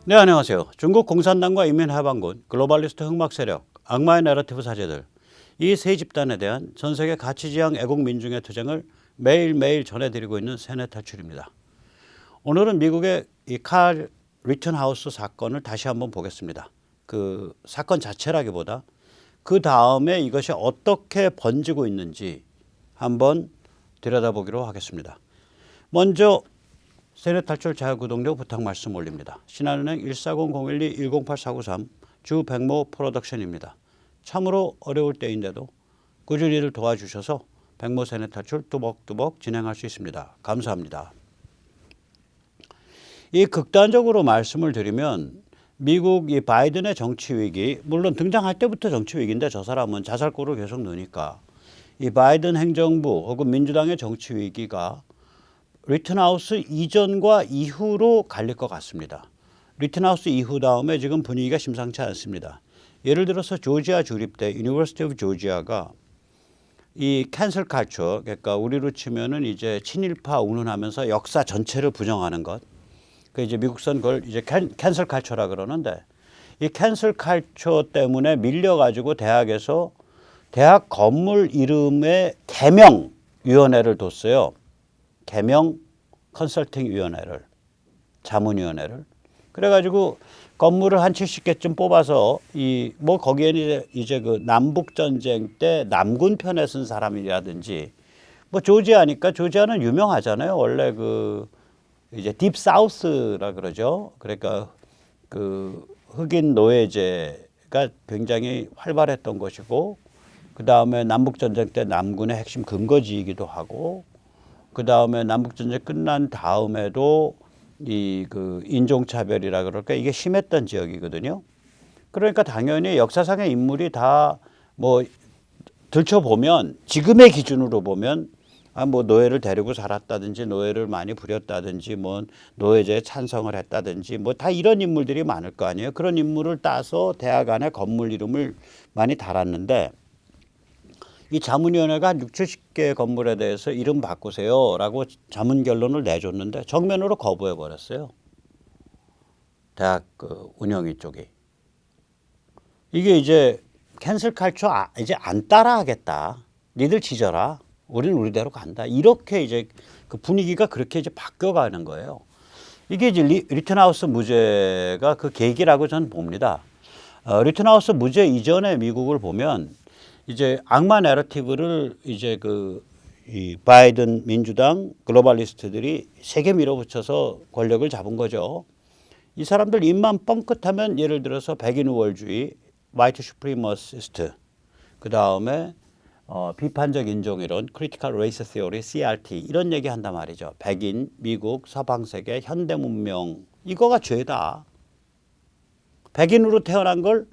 네, 안녕하세요. 중국 공산당과 인민해방군, 글로벌리스트 흑막 세력, 악마의 내러티브 사제들, 이 세 집단에 대한 전 세계 가치지향 애국 민중의 투쟁을 매일매일 전해드리고 있는 세뇌 탈출입니다. 오늘은 미국의 이 칼 리튼하우스 사건을 다시 한번 보겠습니다. 그 사건 자체라기보다 그 다음에 이것이 어떻게 번지고 있는지 한번 들여다보기로 하겠습니다. 먼저 세뇌 탈출 자유구독료 부탁 말씀 올립니다. 신한은행 140-012-108-493 주백모 프로덕션입니다. 참으로 어려울 때인데도 꾸준히를 도와주셔서 백모 세뇌 탈출 뚜벅뚜벅 진행할 수 있습니다. 감사합니다. 이 극단적으로 말씀을 드리면 미국 이 바이든의 정치 위기, 물론 등장할 때부터 정치 위기인데 저 사람은 자살골을 계속 넣으니까 이 바이든 행정부 혹은 민주당의 정치 위기가 리튼하우스 이전과 이후로 갈릴 것 같습니다. 리튼하우스 이후 다음에 지금 분위기가 심상치 않습니다. 예를 들어서 조지아 주립대 유니버시티 오브 조지아가 이 캔슬 칼처, 그러니까 우리로 치면은 이제 친일파 운운하면서 역사 전체를 부정하는 것, 그 이제 미국선 그걸 이제 캔슬 칼처라 그러는데 이 캔슬 칼처 때문에 밀려가지고 대학에서 대학 건물 이름에 개명 위원회를 뒀어요. 개명 컨설팅 위원회를, 자문위원회를. 그래가지고 건물을 한 70개쯤 뽑아서 이 뭐 거기에는 이제 그 남북 전쟁 때 남군 편에 쓴 사람이라든지 뭐 조지아니까 조지아는 유명하잖아요. 원래 그 이제 딥 사우스라 그러죠. 그러니까 그 흑인 노예제가 굉장히 활발했던 것이고 그 다음에 남북 전쟁 때 남군의 핵심 근거지이기도 하고 그 다음에 남북전쟁 끝난 다음에도 이 그 인종차별이라 그럴까 이게 심했던 지역이거든요. 그러니까 당연히 역사상의 인물이 다 뭐 들춰보면 지금의 기준으로 보면 뭐 노예를 데리고 살았다든지 노예를 많이 부렸다든지 뭐 노예제에 찬성을 했다든지 뭐 다 이런 인물들이 많을 거 아니에요. 그런 인물을 따서 대학 안에 건물 이름을 많이 달았는데 이 자문위원회가 한 60-70개 건물에 대해서 이름 바꾸세요라고 자문 결론을 내줬는데 정면으로 거부해 버렸어요. 대학 그 운영위 쪽이. 이게 이제 캔슬 칼처 이제 안 따라하겠다. 니들 지져라. 우리는 우리대로 간다. 이렇게 이제 그 분위기가 그렇게 이제 바뀌어가는 거예요. 이게 이제 리튼하우스 무죄가 그 계기라고 저는 봅니다. 리튼하우스 무죄 이전의 미국을 보면 이제 악마 내러티브를 이제 이 바이든 민주당 글로벌리스트들이 세게 밀어붙여서 권력을 잡은 거죠. 이 사람들 입만 뻥끗하면 예를 들어서 백인 우월주의, 화이트 슈프리머시스트, 그 다음에 비판적 인종이론, 크리티컬 레이스 시어리, CRT 이런 얘기 한단 말이죠. 백인, 미국, 서방 세계, 현대 문명 이거가 죄다. 백인으로 태어난 걸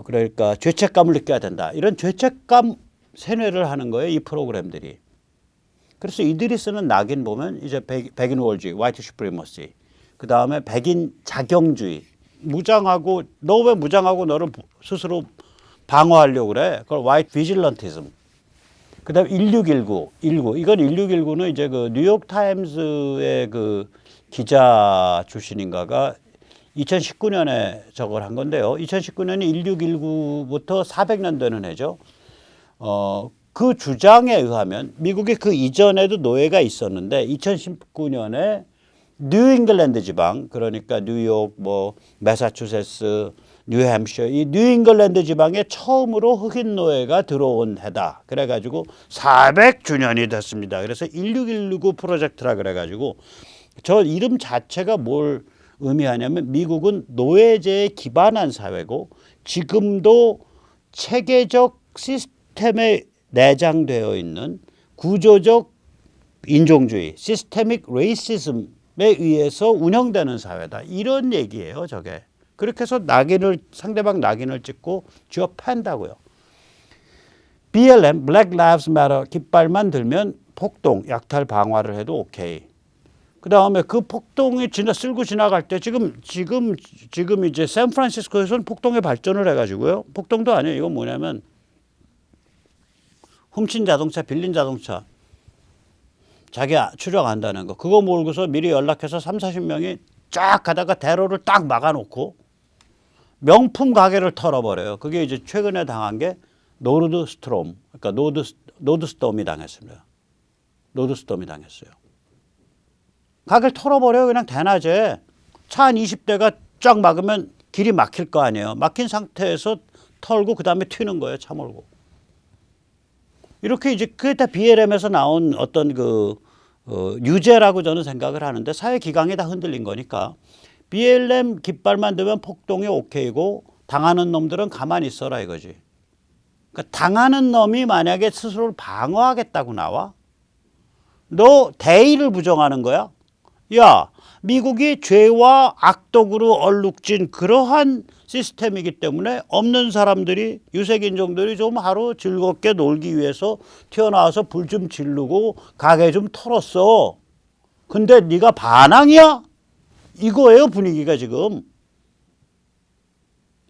그러니까 죄책감을 느껴야 된다. 이런 죄책감 세뇌를 하는 거예요. 이 프로그램들이. 그래서 이들이 쓰는 낙인 보면 이제 백인 우월주의, 화이트 슈프리머시. 그 다음에 백인 자경주의. 무장하고 너 왜 무장하고 너를 스스로 방어하려고 그래? 그걸 화이트 비질런티즘. 그 다음에 1619. 이건 1619는 이제 그 뉴욕 타임스의 그 기자 출신인가가 2019년에 저걸 한 건데요. 2019년이 1619부터 400년 되는 해죠. 그 주장에 의하면 미국이 그 이전에도 노예가 있었는데 2019년에 뉴잉글랜드 지방, 그러니까 뉴욕, 뭐 매사추세츠, 뉴햄셔 이 뉴잉글랜드 지방에 처음으로 흑인 노예가 들어온 해다. 그래가지고 400주년이 됐습니다. 그래서 1619 프로젝트라 그래가지고 저 이름 자체가 뭘 의미하냐면 미국은 노예제에 기반한 사회고 지금도 체계적 시스템에 내장되어 있는 구조적 인종주의, 시스테믹 레이시즘에 의해서 운영되는 사회다. 이런 얘기예요, 저게. 그렇게 해서 상대방 낙인을 찍고 쥐어 팬다고요. BLM, Black Lives Matter 깃발만 들면 폭동, 약탈 방화를 해도 오케이. 그 다음에 그 폭동이 쓸고 지나갈 때 지금 이제 샌프란시스코에서는 폭동에 발전을 해가지고요. 폭동도 아니에요. 이건 뭐냐면 훔친 자동차, 빌린 자동차 자기 추적한다는 거. 그거 몰고서 미리 연락해서 30-40명이 쫙 가다가 대로를 딱 막아놓고 명품 가게를 털어버려요. 그게 이제 최근에 당한 게 노르드스트롬, 그러니까 노드스톰이 당했습니다. 노드스톰이 당했어요. 가게를 털어버려요. 그냥 대낮에. 차 한 20대가 쫙 막으면 길이 막힐 거 아니에요. 막힌 상태에서 털고 그 다음에 튀는 거예요. 차 몰고. 이렇게 이제 그게 다 BLM에서 나온 어떤 유죄라고 저는 생각을 하는데 사회 기강이 다 흔들린 거니까 BLM 깃발만 들면 폭동이 오케이고 당하는 놈들은 가만히 있어라 이거지. 그러니까 당하는 놈이 만약에 스스로를 방어하겠다고 나와? 너 대의를 부정하는 거야? 야, 미국이 죄와 악독으로 얼룩진 그러한 시스템이기 때문에 없는 사람들이 유색인종들이 좀 하루 즐겁게 놀기 위해서 튀어나와서 불 좀 지르고 가게 좀 털었어. 근데 네가 반항이야? 이거예요 분위기가 지금.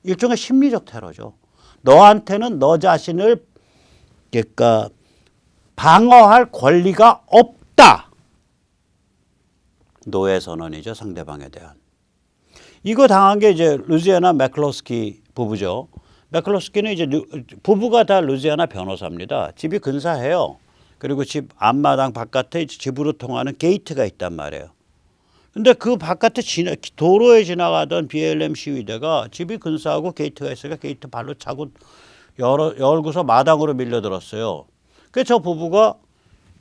일종의 심리적 테러죠. 너한테는 너 자신을 그러니까 방어할 권리가 없다. 노예 선언이죠. 상대방에 대한. 이거 당한 게 이제 루지애나 매클로스키 부부죠. 매클로스키는 이제 부부가 다 루지애나 변호사입니다. 집이 근사해요. 그리고 집 앞마당 바깥에 집으로 통하는 게이트가 있단 말이에요. 근데 그 바깥에 도로에 지나가던 BLM 시위대가 집이 근사하고 게이트가 있으니까 게이트 발로 차고 열고서 마당으로 밀려들었어요. 그래서 저 부부가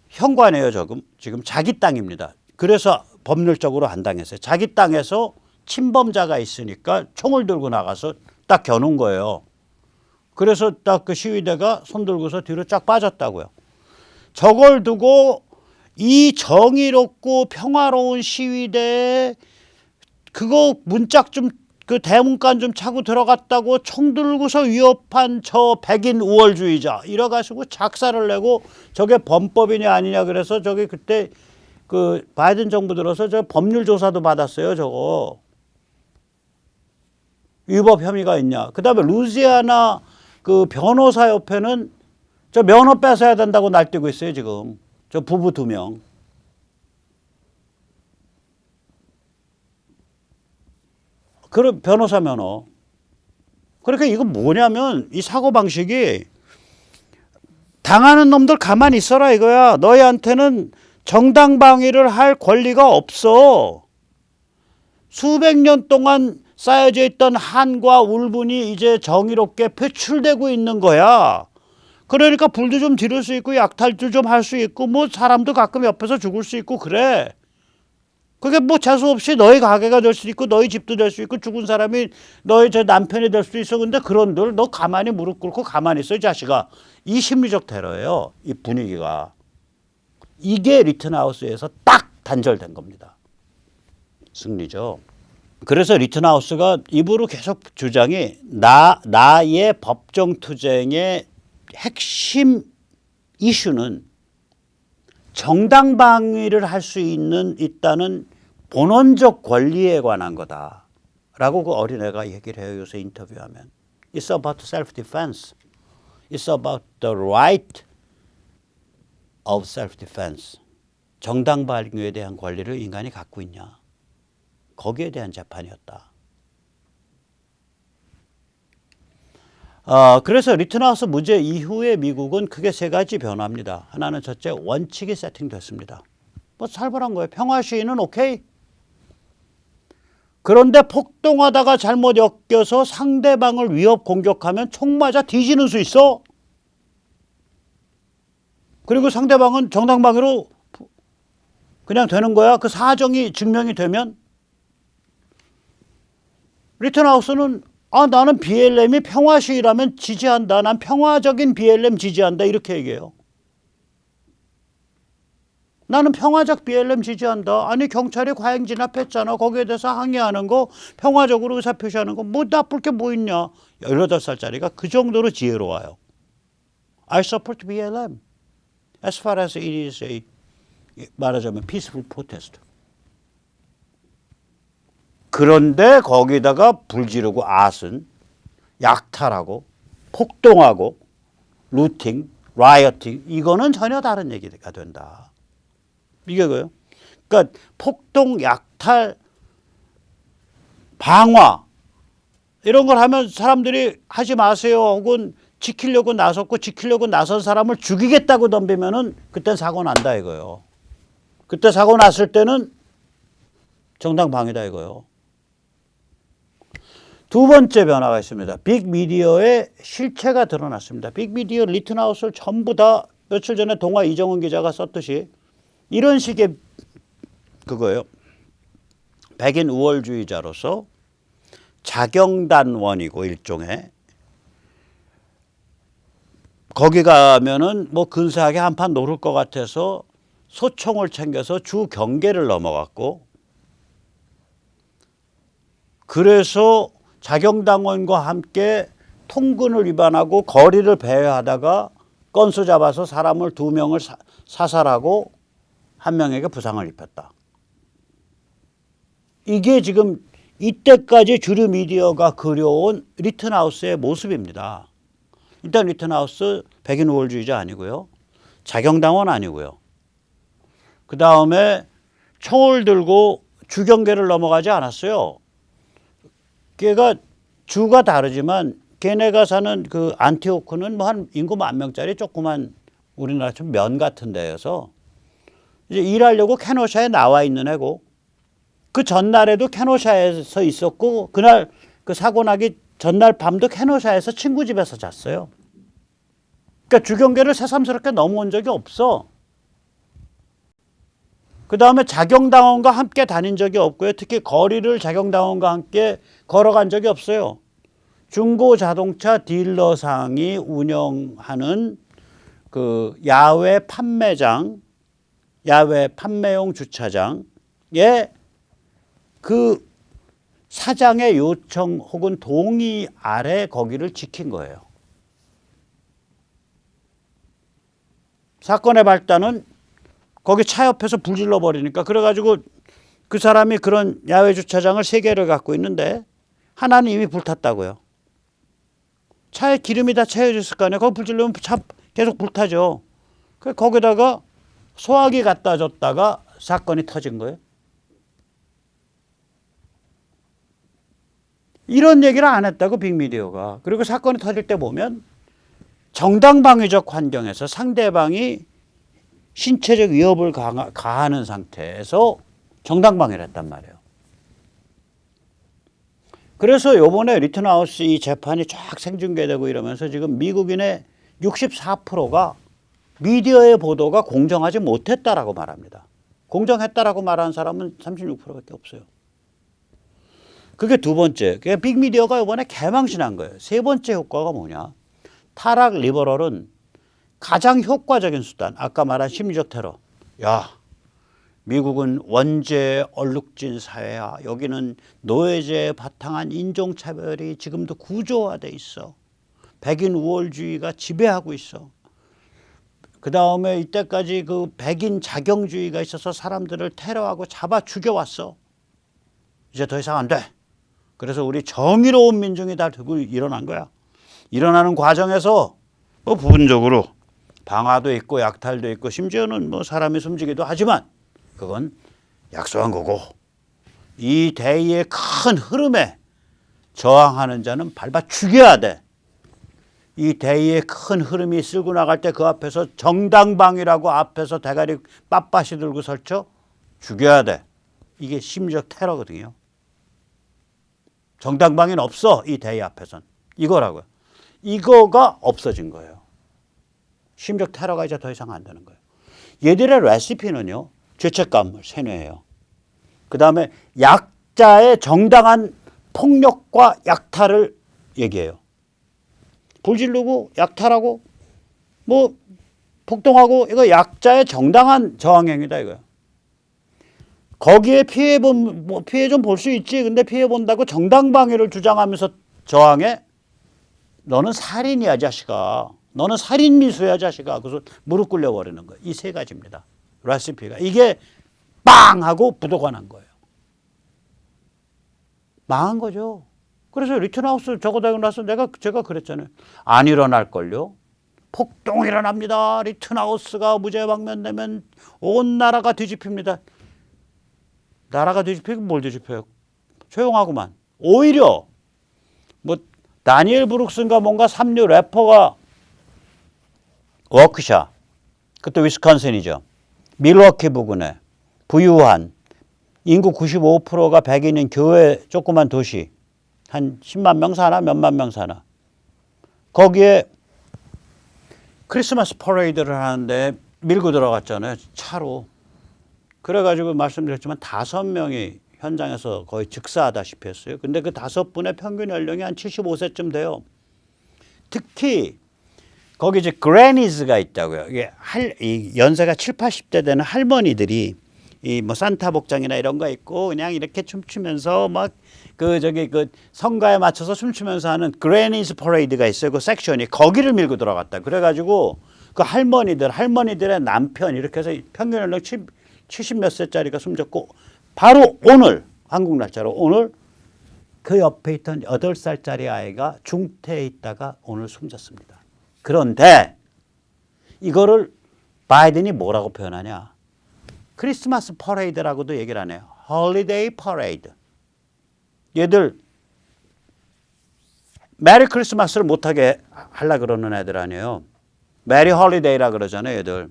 현관이에요. 지금 자기 땅입니다. 그래서 법률적으로 안 당했어요. 자기 땅에서 침범자가 있으니까 총을 들고 나가서 딱 겨눈 거예요. 그래서 딱 그 시위대가 손 들고서 뒤로 쫙 빠졌다고요. 저걸 두고 이 정의롭고 평화로운 시위대에 그거 문짝 좀 그 대문간 좀 차고 들어갔다고 총 들고서 위협한 저 백인 우월주의자 이래가지고 작사를 내고 저게 범법이냐 아니냐 그래서 저게 그때 그 바이든 정부 들어서 저 법률 조사도 받았어요. 저거 위법 혐의가 있냐. 그다음에 루지애나 그 변호사 옆에는 저 면허 뺏어야 된다고 날뛰고 있어요. 지금 저 부부 2명. 그런 변호사 면허. 그러니까 이건 뭐냐면 이 사고방식이 당하는 놈들 가만히 있어라 이거야. 너희한테는 정당방위를 할 권리가 없어. 수백 년 동안 쌓여져 있던 한과 울분이 이제 정의롭게 표출되고 있는 거야. 그러니까 불도 좀 지를 수 있고 약탈도 좀 할 수 있고 뭐 사람도 가끔 옆에서 죽을 수 있고 그래. 그게 뭐 재수 없이 너희 가게가 될 수 있고 너희 집도 될 수 있고 죽은 사람이 너희 저 남편이 될 수도 있어. 근데 그런들 너 가만히 무릎 꿇고 가만히 있어 이 자식아. 이 심리적 테러예요. 이 분위기가. 이게 리튼하우스에서 딱 단절된 겁니다. 승리죠. 그래서 리튼하우스가 입으로 계속 주장이 나의 법정 투쟁의 핵심 이슈는 정당방위를 할 수 있다는 본원적 권리에 관한 거다라고 그 어린애가 얘기를 해요. 요새 인터뷰하면. It's about self-defense. It's about the right of self-defense. 정당방위에 대한 권리를 인간이 갖고 있냐. 거기에 대한 재판이었다. 그래서 리튼하우스 무죄 이후에 미국은 크게 3가지 변화입니다. 하나는 첫째 원칙이 세팅됐습니다. 뭐 살벌한 거예요. 평화 시위는 오케이. 그런데 폭동하다가 잘못 엮여서 상대방을 위협 공격하면 총 맞아 뒤지는 수 있어. 그리고 상대방은 정당방위로 그냥 되는 거야. 그 사정이 증명이 되면. 리튼하우스는 나는 BLM이 평화 시위라면 지지한다. 난 평화적인 BLM 지지한다. 이렇게 얘기해요. 나는 평화적 BLM 지지한다. 아니 경찰이 과잉 진압했잖아. 거기에 대해서 항의하는 거 평화적으로 의사표시하는 거 뭐 나쁠 게 뭐 있냐. 18살짜리가 그 정도로 지혜로워요. I support BLM as far as it is a 말하자면 peaceful protest. 그런데 거기다가 불 지르고 아슨, 약탈하고, 폭동하고, 루팅, 라이어팅 이거는 전혀 다른 얘기가 된다. 이게 그거예요. 그러니까 폭동, 약탈, 방화 이런 걸 하면 사람들이 하지 마세요 혹은 지키려고 나섰고 지키려고 나선 사람을 죽이겠다고 덤비면은 그땐 사고 난다 이거요. 그때 사고 났을 때는 정당방위다 이거요. 두 번째 변화가 있습니다. 빅미디어의 실체가 드러났습니다. 빅미디어 리튼하우스를 전부 다 며칠 전에 동아 이정은 기자가 썼듯이 이런 식의 그거예요. 백인 우월주의자로서 자경단원이고 일종의 거기 가면은 뭐 근사하게 한판 노를 것 같아서 소총을 챙겨서 주 경계를 넘어갔고 그래서 자경단원과 함께 통근을 위반하고 거리를 배회하다가 건수 잡아서 사람을 2명을 사살하고 1명에게 부상을 입혔다. 이게 지금 이때까지 주류 미디어가 그려온 리튼하우스의 모습입니다. 일단 리튼하우스 백인 우월주의자 아니고요. 자경당원 아니고요. 그 다음에 총을 들고 주경계를 넘어가지 않았어요. 걔가 주가 다르지만 걔네가 사는 그 안티오크는 뭐 한 인구 10,000명짜리 조그만 우리나라처럼 면 같은 데여서 이제 일하려고 케노샤에 나와 있는 애고 그 전날에도 케노샤에서 있었고 그날 그 사고 나기 전날 밤도 케노샤에서 친구 집에서 잤어요. 그러니까 주경계를 새삼스럽게 넘어온 적이 없어. 그 다음에 자경당원과 함께 다닌 적이 없고요. 특히 거리를 자경당원과 함께 걸어간 적이 없어요. 중고자동차 딜러상이 운영하는 그 야외 판매장, 야외 판매용 주차장에 그 사장의 요청 혹은 동의 아래 거기를 지킨 거예요. 사건의 발단은 거기 차 옆에서 불 질러버리니까 그래가지고 그 사람이 그런 야외 주차장을 3개를 갖고 있는데 하나는 이미 불탔다고요. 차에 기름이 다 채워졌을 거 아니에요. 거기 불 질르면 차 계속 불타죠. 거기다가 소화기 갖다 줬다가 사건이 터진 거예요. 이런 얘기를 안 했다고 빅미디어가. 그리고 사건이 터질 때 보면 정당방위적 환경에서 상대방이 신체적 위협을 가하는 상태에서 정당방위를 했단 말이에요. 그래서 요번에 리튼하우스 이 재판이 쫙 생중계되고 이러면서 지금 미국인의 64%가 미디어의 보도가 공정하지 못했다라고 말합니다. 공정했다라고 말하는 사람은 36%밖에 없어요. 그게 두 번째. 그게 빅미디어가 이번에 개망신한 거예요. 세 번째 효과가 뭐냐. 타락 리버럴은 가장 효과적인 수단. 아까 말한 심리적 테러. 야, 미국은 원죄 얼룩진 사회야. 여기는 노예제에 바탕한 인종차별이 지금도 구조화돼 있어. 백인 우월주의가 지배하고 있어. 그 다음에 이때까지 그 백인 자경주의가 있어서 사람들을 테러하고 잡아 죽여왔어. 이제 더 이상 안 돼. 그래서 우리 정의로운 민중이 다 들고 일어난 거야. 일어나는 과정에서 뭐 부분적으로 방화도 있고 약탈도 있고 심지어는 뭐 사람이 숨지기도 하지만 그건 약소한 거고 이 대의의 큰 흐름에 저항하는 자는 밟아 죽여야 돼. 이 대의의 큰 흐름이 쓸고 나갈 때 그 앞에서 정당방위라고 앞에서 대가리 빳빳이 들고 설쳐 죽여야 돼. 이게 심리적 테러거든요. 정당방위는 없어. 이 대의 앞에선. 이거라고요. 이거가 없어진 거예요. 심리적 테러가 이제 더 이상 안 되는 거예요. 얘들의 레시피는요. 죄책감을 세뇌해요. 그 다음에 약자의 정당한 폭력과 약탈을 얘기해요. 불 지르고 약탈하고 뭐 폭동하고 이거 약자의 정당한 저항행위다 이거야. 거기에 피해 좀 볼 수 있지. 근데 피해 본다고 정당방위를 주장하면서 저항해? 너는 살인이야 자식아. 너는 살인미수야 자식아. 그래서 무릎 꿇려버리는 거예요. 이 세 가지입니다. 레시피가. 이게 빵 하고 부도가 난 거예요. 망한 거죠. 그래서 리튼하우스 저거 되고 나서 제가 그랬잖아요. 안 일어날걸요. 폭동 일어납니다. 리튼하우스가 무죄 방면되면 온 나라가 뒤집힙니다. 나라가 뒤집히고 뭘 뒤집혀요? 조용하구만. 오히려 뭐 다니엘 브룩스인가 뭔가 삼류 래퍼가 워크샤, 그것도 위스콘신이죠. 밀워키 부근에 부유한 인구 95%가 백인인 교회 조그만 도시 한 10만 명 사나 몇만 명 사나 거기에 크리스마스 퍼레이드를 하는데 밀고 들어갔잖아요. 차로. 그래가지고 말씀드렸지만 5명이 현장에서 거의 즉사하다시피 했어요. 근데 그 5분의 평균 연령이 한 75세쯤 돼요. 특히 거기 이제 그래니즈가 있다고요. 이게 이 연세가 7, 80대 되는 할머니들이 이 뭐 산타 복장이나 이런 거 입고 그냥 이렇게 춤추면서 막 그 성가에 맞춰서 춤추면서 하는 그래니즈 퍼레이드가 있어요. 그 섹션이 거기를 밀고 들어갔다. 그래가지고 그 할머니들의 남편 이렇게 해서 평균 연령 70 몇 세짜리가 숨졌고 바로 오늘 한국 날짜로 오늘 그 옆에 있던 8살짜리 아이가 중태에 있다가 오늘 숨졌습니다. 그런데 이거를 바이든이 뭐라고 표현하냐? 크리스마스 퍼레이드라고도 얘기를 안 해요. 홀리데이 퍼레이드. 얘들 메리 크리스마스를 못하게 하려고 그러는 애들 아니에요. 메리 홀리데이라 그러잖아요. 얘들.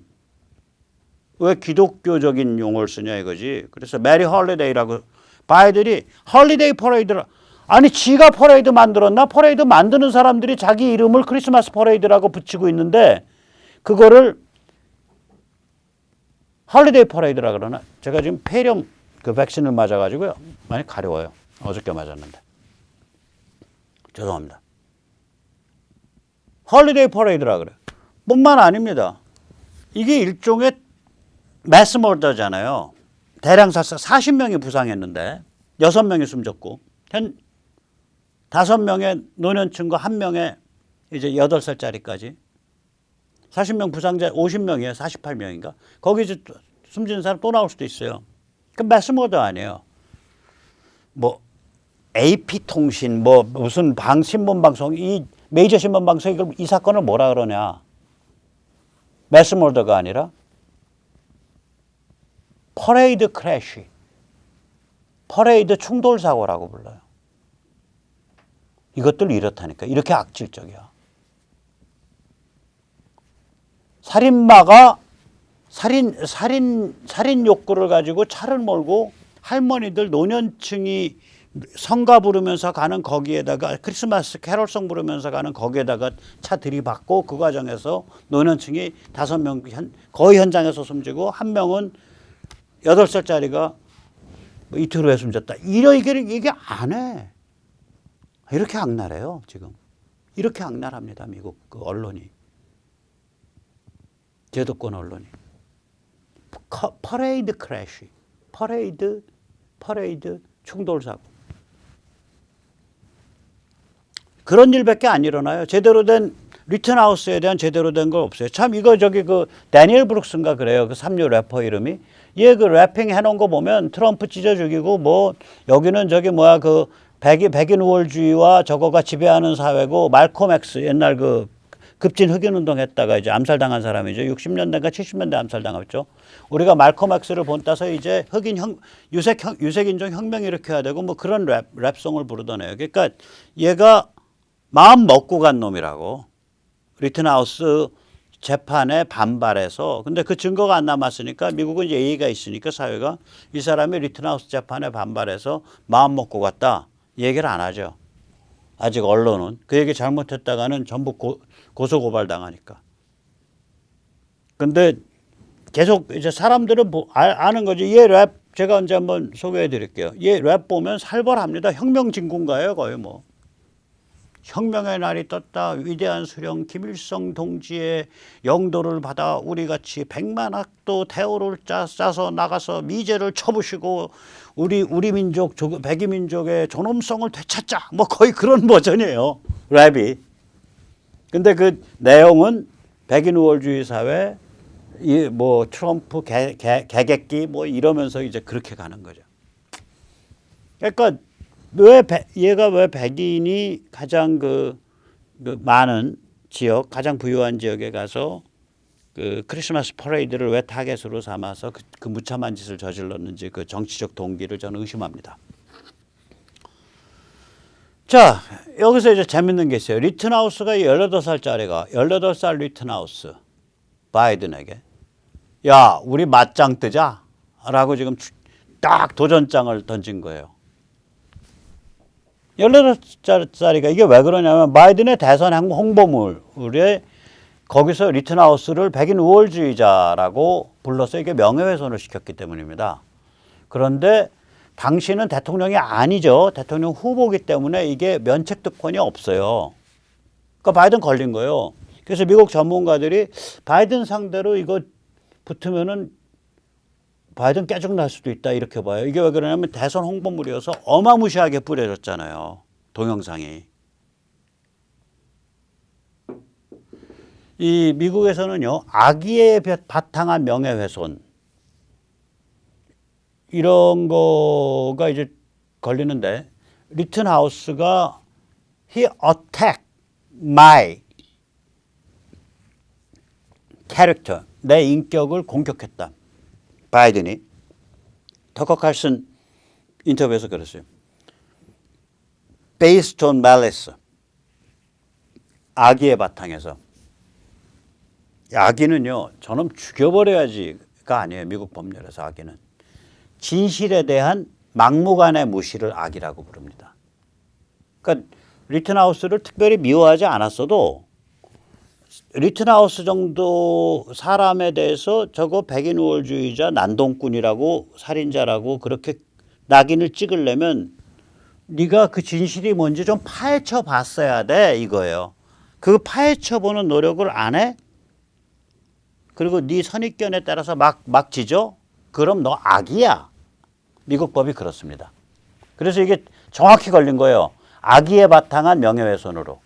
왜 기독교적인 용어를 쓰냐 이거지. 그래서 메리 홀리데이라고 바이든이 홀리데이 퍼레이드라. 아니 지가 퍼레이드 만들었나? 퍼레이드 만드는 사람들이 자기 이름을 크리스마스 퍼레이드라고 붙이고 있는데 그거를 홀리데이 퍼레이드라 그러나? 제가 지금 폐렴 그 백신을 맞아가지고요. 많이 가려워요. 어저께 맞았는데. 죄송합니다. 홀리데이 퍼레이드라 그래요. 뿐만 아닙니다. 이게 일종의 매스 머더잖아요. 대량 살사 40명이 부상했는데 6명이 숨졌고 현 5명의 노년층과 1명의 이제 8살짜리까지 40명 부상자 50명이에요. 48명인가? 거기 이제 숨지는 사람 또 나올 수도 있어요. 그 매스 머더 아니에요. 뭐 AP통신 뭐 무슨 신문 방송 이 메이저 신문 방송이 이 사건을 뭐라 그러냐? 매스 머더가 아니라 퍼레이드 크래시, 퍼레이드 충돌 사고라고 불러요. 이것들 이렇다니까. 이렇게 악질적이야. 살인마가 살인 욕구를 가지고 차를 몰고 할머니들 노년층이 성가 부르면서 가는 거기에다가 크리스마스 캐롤송 부르면서 가는 거기에다가 차 들이받고 그 과정에서 노년층이 5명 거의 현장에서 숨지고 1명은 8살짜리가 이틀 후에 숨졌다. 이게 안 해. 이렇게 악랄해요, 지금. 이렇게 악랄합니다, 미국 그 언론이. 제도권 언론이. 퍼레이드 크래시. 퍼레이드 충돌 사고. 그런 일밖에 안 일어나요. 제대로 된 리튼하우스에 대한 제대로 된 거 없어요. 참 이거 그 다니엘 브룩스인가 그래요. 그 삼류 래퍼 이름이. 얘 그 래핑 해놓은 거 보면 트럼프 찢어 죽이고 뭐 여기는 그 백인 우월주의와 저거가 지배하는 사회고 말콤 X 옛날 그 급진 흑인 운동 했다가 이제 암살당한 사람이죠. 60년대인가 70년대 암살당했죠. 우리가 말콤 X를 본따서 이제 유색인종 혁명 일으켜야 되고 뭐 그런 랩송을 부르던 애요. 그러니까 얘가 마음 먹고 간 놈이라고. 리튼하우스 재판에 반발해서 근데 그 증거가 안 남았으니까 미국은 예의가 있으니까 사회가 이 사람이 리튼하우스 재판에 반발해서 마음 먹고 갔다. 얘기를 안 하죠. 아직 언론은. 그 얘기 잘못했다가는 전부 고소고발 당하니까. 근데 계속 이제 사람들은 아는 거지. 얘 랩 제가 언제 한번 소개해 드릴게요. 얘 랩 보면 살벌합니다. 혁명 진군가예요, 거의 뭐. 혁명의 날이 떴다. 위대한 수령 김일성 동지의 영도를 받아 우리같이 100만 학도 대오를 짜서 나가서 미제를 쳐부시고 우리 민족 백인 민족의 존엄성을 되찾자. 뭐 거의 그런 버전이에요. 랩이. 근데 그 내용은 백인 우월주의 사회 뭐 트럼프 개객기 뭐 이러면서 이제 그렇게 가는 거죠. 그러니까 얘가 왜 백인이 가장 그 많은 지역, 가장 부유한 지역에 가서 그 크리스마스 퍼레이드를 왜 타겟으로 삼아서 그 무참한 짓을 저질렀는지 그 정치적 동기를 저는 의심합니다. 자, 여기서 이제 재밌는 게 있어요. 리튼하우스가 18살짜리가 18살 리튼하우스 바이든에게 야, 우리 맞짱 뜨자 라고 지금 딱 도전장을 던진 거예요. 18살짜리가 이게 왜 그러냐면 바이든의 대선 홍보물에 거기서 리튼하우스를 백인 우월주의자라고 불러서 이게 명예훼손을 시켰기 때문입니다. 그런데 당신은 대통령이 아니죠. 대통령 후보기 때문에 이게 면책특권이 없어요. 그러니까 바이든 걸린 거예요. 그래서 미국 전문가들이 바이든 상대로 이거 붙으면은 바이든 깨죽날 수도 있다 이렇게 봐요. 이게 왜 그러냐면 대선 홍보물이어서 어마무시하게 뿌려졌잖아요. 동영상이. 이 미국에서는요. 악의에 바탕한 명예훼손 이런 거가 이제 걸리는데 리튼하우스가 he attacked my character 내 인격을 공격했다. 바이든이 터커 칼슨 인터뷰에서 그랬어요. Based on malice 악의의 바탕에서 악의는요 저놈 죽여버려야지가 아니에요. 미국 법률에서 악의는 진실에 대한 막무가내 무시를 악이라고 부릅니다. 그러니까 리튼하우스를 특별히 미워하지 않았어도 리튼하우스 정도 사람에 대해서 저거 백인 우월주의자 난동꾼이라고 살인자라고 그렇게 낙인을 찍으려면 네가 그 진실이 뭔지 좀 파헤쳐 봤어야 돼 이거예요. 그 파헤쳐 보는 노력을 안 해? 그리고 네 선입견에 따라서 막 지져? 그럼 너 악이야. 미국 법이 그렇습니다. 그래서 이게 정확히 걸린 거예요. 악의에 바탕한 명예훼손으로.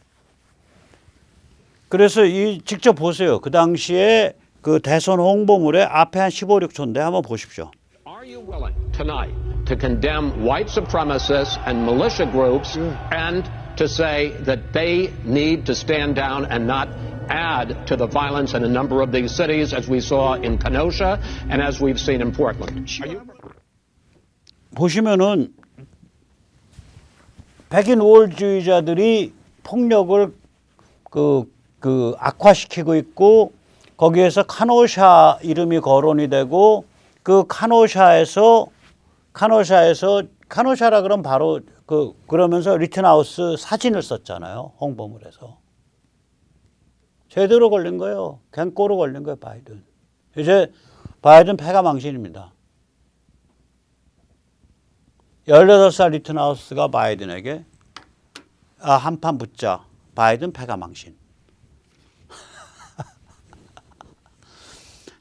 그래서 직접 보세요. 그 당시에 그 대선 홍보물에 앞에 한 15, 16초인데 한번 보십시오. Are you willing tonight to condemn white supremacists and militia groups and to say that they need to stand down and not add to the violence in a number of these cities as we saw in Kenosha and as we've seen in Portland? 보시면은 백인 우월주의자들이 폭력을 악화시키고 있고 거기에서 카노샤 이름이 거론이 되고 그 카노샤라 그럼 바로 그러면서 리튼하우스 사진을 썼잖아요. 홍보물에서. 제대로 걸린 거예요. 갱꼬로 걸린 거예요. 바이든. 이제 바이든 패가망신입니다. 18살 리튼하우스가 바이든에게 한판 붙자. 바이든 패가망신.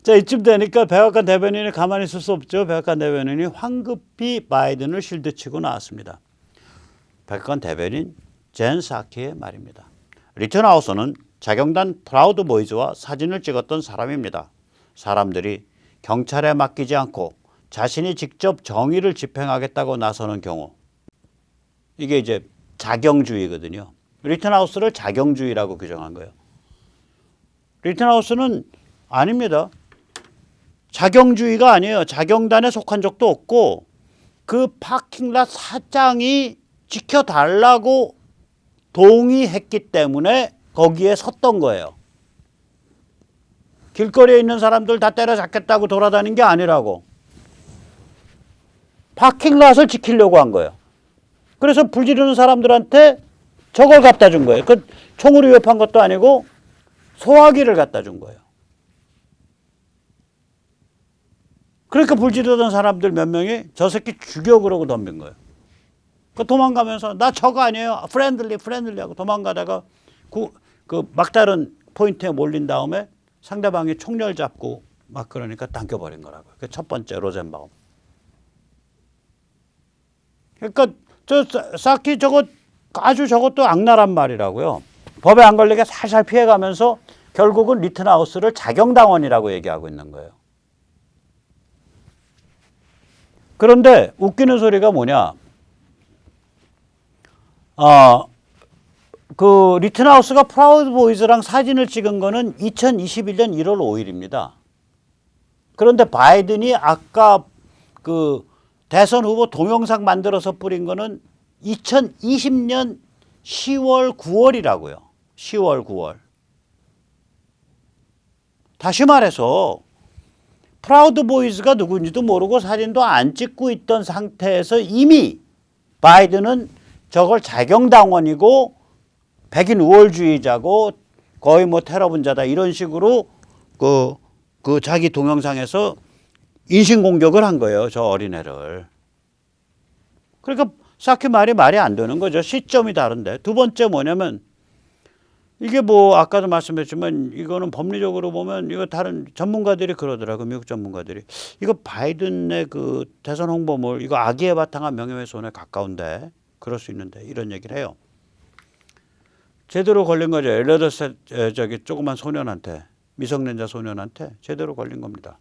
자, 이쯤 되니까 백악관 대변인이 가만히 있을 수 없죠. 백악관 대변인이 황급히 바이든을 실드치고 나왔습니다. 백악관 대변인 젠 사키의 말입니다. 리튼하우스는 자경단 프라우드 보이즈와 사진을 찍었던 사람입니다. 사람들이 경찰에 맡기지 않고 자신이 직접 정의를 집행하겠다고 나서는 경우 이게 이제 자경주의거든요. 리튼하우스를 자경주의라고 규정한 거예요. 리튼하우스는 아닙니다. 자경주의가 아니에요. 자경단에 속한 적도 없고 그 파킹랏 사장이 지켜달라고 동의했기 때문에 거기에 섰던 거예요. 길거리에 있는 사람들 다 때려잡겠다고 돌아다닌 게 아니라고. 파킹랏을 지키려고 한 거예요. 그래서 불 지르는 사람들한테 저걸 갖다 준 거예요. 그 총으로 위협한 것도 아니고 소화기를 갖다 준 거예요. 그러니까 불 지르던 사람들 몇 명이 저 새끼 죽여 그러고 덤빈 거예요. 그 도망가면서 나 저거 아니에요. 프렌들리 하고 도망가다가 그 막다른 포인트에 몰린 다음에 상대방이 총열 잡고 막 그러니까 당겨버린 거라고요. 그 첫 번째 로젠바움. 그러니까 저 사키 저것도 악랄한 말이라고요. 법에 안 걸리게 살살 피해가면서 결국은 리튼하우스를 자경당원이라고 얘기하고 있는 거예요. 그런데 웃기는 소리가 뭐냐? 그 리튼하우스가 프라우드 보이즈랑 사진을 찍은 거는 2021년 1월 5일입니다. 그런데 바이든이 아까 그 대선 후보 동영상 만들어서 뿌린 거는 2020년 10월, 9월이라고요. 10월, 9월. 다시 말해서 프라우드 보이즈가 누군지도 모르고 사진도 안 찍고 있던 상태에서 이미 바이든은 저걸 자경당원이고 백인 우월주의자고 거의 뭐 테러 분자다 이런 식으로 그 자기 동영상에서 인신공격을 한 거예요. 저 어린애를. 그러니까 사키 말이 안 되는 거죠. 시점이 다른데. 두 번째 뭐냐면 이게 뭐 아까도 말씀했지만 이거는 법리적으로 보면 이거 다른 전문가들이 그러더라고요. 미국 전문가들이. 이거 바이든의 그 대선 홍보물 이거 악의에 바탕한 명예훼손에 가까운데 그럴 수 있는데 이런 얘기를 해요. 제대로 걸린 거죠. 18살 저기 조그만 소년한테 미성년자 소년한테 제대로 걸린 겁니다.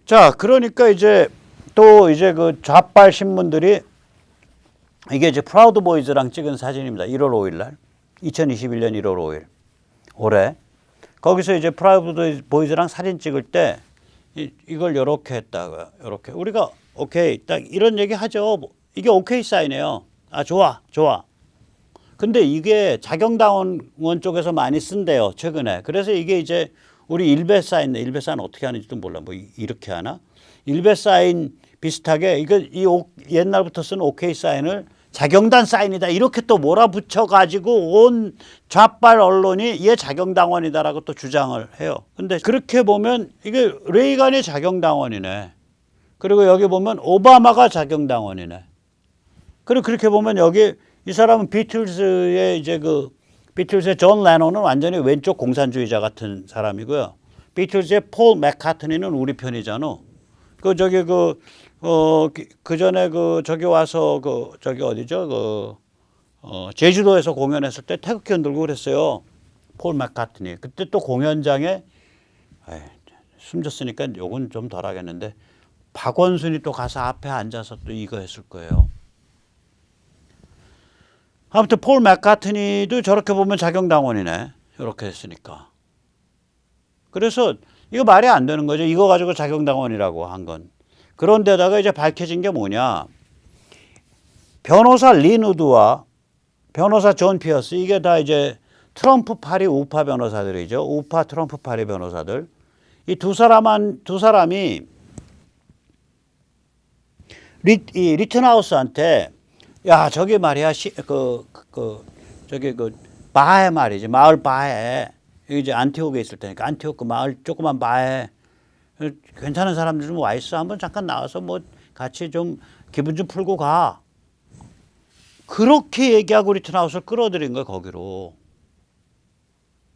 자, 그러니까 이제 또 이제 그 좌빨 신문들이 이게 이제 프라우드 보이즈랑 찍은 사진입니다. 1월 5일 날. 2021년 1월 5일. 올해. 거기서 이제 프라우드 보이즈랑 사진 찍을 때 이걸 요렇게 했다가 요렇게. 우리가 오케이. 딱 이런 얘기 하죠. 이게 오케이 사인이에요. 아, 좋아. 좋아. 근데 이게 자경당원 쪽에서 많이 쓴대요. 최근에. 그래서 이게 이제 우리 일베 사인 어떻게 하는지도 몰라. 뭐 이렇게 하나? 일베 사인 비슷하게 이거 옛날부터 쓴 오케이 사인을 자경단 사인이다 이렇게 또 몰아붙여 가지고 온 좌빨 언론이 얘 자경당원이다라고 또 주장을 해요. 근데 그렇게 보면 이게 레이간이 자경당원이네. 그리고 여기 보면 오바마가 자경당원이네. 그리고 그렇게 보면 여기 이 사람은 비틀즈의 이제 그 비틀즈의 존 레논은 완전히 왼쪽 공산주의자 같은 사람이고요. 비틀즈의 폴 맥카트니는 우리 편이잖아. 그 저기 그 전에 그 저기 와서 그 저기 어디죠? 제주도에서 공연했을 때 태극기 들고 그랬어요. 폴 맥카트니. 그때 또 공연장에 숨졌으니까 요건 좀 덜 하겠는데 박원순이 또 가서 앞에 앉아서 또 이거 했을 거예요. 아무튼 폴 맥카트니도 저렇게 보면 자경당원이네. 이렇게 했으니까. 그래서 이거 말이 안 되는 거죠. 이거 가지고 자경당원이라고 한 건. 그런데다가 이제 밝혀진 게 뭐냐. 변호사 린 우드와 변호사 존 피어스 이게 다 이제 트럼프 파리 우파 변호사들이죠. 우파 트럼프 파리 변호사들. 이 두 사람이 리튼하우스한테 야, 저기 말이야, 저기 바해 말이지. 마을 바해. 여기 이제 안티옥에 있을 테니까. 안티옥 그 마을 조그만 바해. 괜찮은 사람들 좀 와 있어. 한번 잠깐 나와서 뭐 같이 좀 기분 좀 풀고 가. 그렇게 얘기하고 리튼하우스를 끌어들인 거야, 거기로.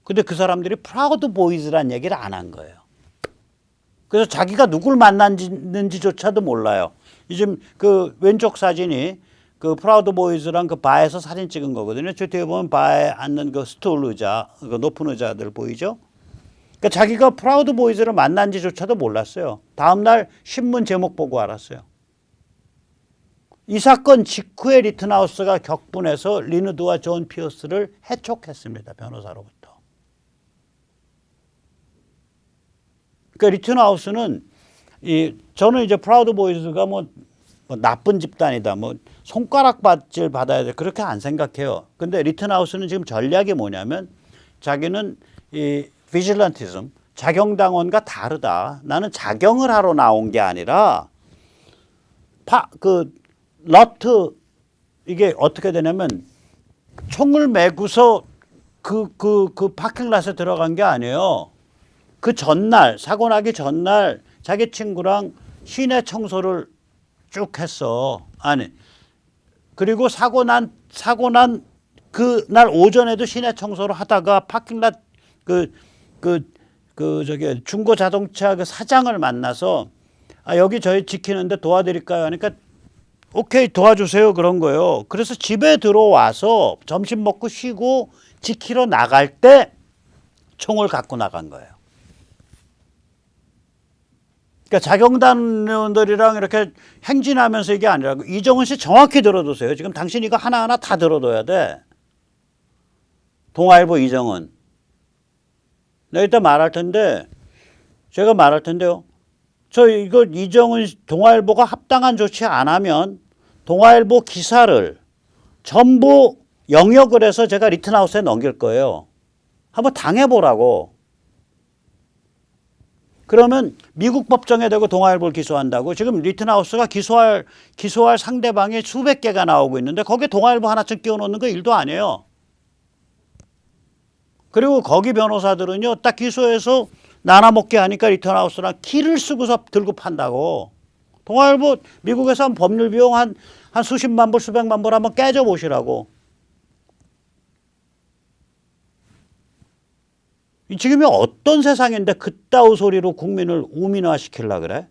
근데 그 사람들이 프라우드 보이즈란 얘기를 안 한 거예요. 그래서 자기가 누굴 만났는지조차도 몰라요. 지금 그 왼쪽 사진이 그 프라우드 보이즈랑 그 바에서 사진 찍은 거거든요. 저 뒤에 보면 바에 앉는 그 스툴 의자, 그 높은 의자들 보이죠? 그러니까 자기가 프라우드 보이즈를 만난지조차도 몰랐어요. 다음 날 신문 제목 보고 알았어요. 이 사건 직후에 리튼하우스가 격분해서 리누드와 존 피어스를 해촉했습니다. 변호사로부터. 그러니까 리튼하우스는 저는 이제 프라우드 보이즈가 뭐 나쁜 집단이다. 뭐 손가락 받질 받아야 돼. 그렇게 안 생각해요. 근데 리튼하우스는 지금 전략이 뭐냐면 자기는 이 비질런티즘, 자경당원과 다르다. 나는 자경을 하러 나온 게 아니라 러트 이게 어떻게 되냐면 총을 메고서 그 파킹랏에 들어간 게 아니에요. 그 전날 사고 나기 전날 자기 친구랑 시내 청소를 쭉 했어. 아니. 그리고 사고 난 그날 오전에도 시내 청소를 하다가 파킹랏 저기 중고 자동차 그 사장을 만나서 아, 여기 저희 지키는데 도와드릴까요? 하니까 오케이 도와주세요 그런 거예요. 그래서 집에 들어와서 점심 먹고 쉬고 지키러 나갈 때 총을 갖고 나간 거예요. 그러니까 자경단원들이랑 이렇게 행진하면서 이게 아니라고. 이정은 씨 정확히 들어두세요. 지금 당신 이거 하나하나 다 들어둬야 돼. 동아일보 이정은. 내가 이따 말할 텐데 제가 말할 텐데요. 저 이거 이정은 동아일보가 합당한 조치 안 하면 동아일보 기사를 전부 영역을 해서 제가 리튼하우스에 넘길 거예요. 한번 당해보라고. 그러면 미국 법정에 대고 동아일보를 기소한다고. 지금 리튼하우스가 기소할 상대방이 수백 개가 나오고 있는데 거기에 동아일보 하나쯤 끼워놓는 거 일도 아니에요. 그리고 거기 변호사들은요, 딱 기소해서 나눠먹게 하니까 리튼하우스랑 키를 쓰고서 들고 판다고. 동아일보 미국에서 한 법률 비용 한 수십만 불, 수백만 불 한번 깨져보시라고. 지금이 어떤 세상인데 그따위 소리로 국민을 우민화시키려고 그래?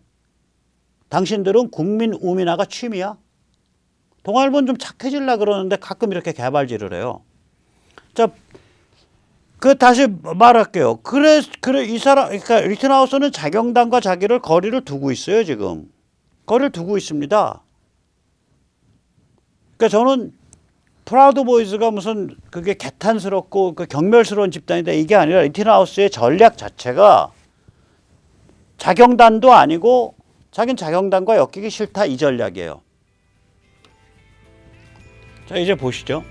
당신들은 국민 우민화가 취미야? 동아일보는 좀 착해지려고 그러는데 가끔 이렇게 개발질을 해요. 자, 다시 말할게요. 그래, 이 사람, 그러니까 리튼하우스는 자경단과 자기를 거리를 두고 있어요, 지금. 거리를 두고 있습니다. 그러니까 저는 프라우드 보이즈가 무슨 그게 개탄스럽고 그 경멸스러운 집단이다 이게 아니라 리튼하우스의 전략 자체가 자경단도 아니고 자긴 자경단과 엮이기 싫다 이 전략이에요. 자, 이제 보시죠.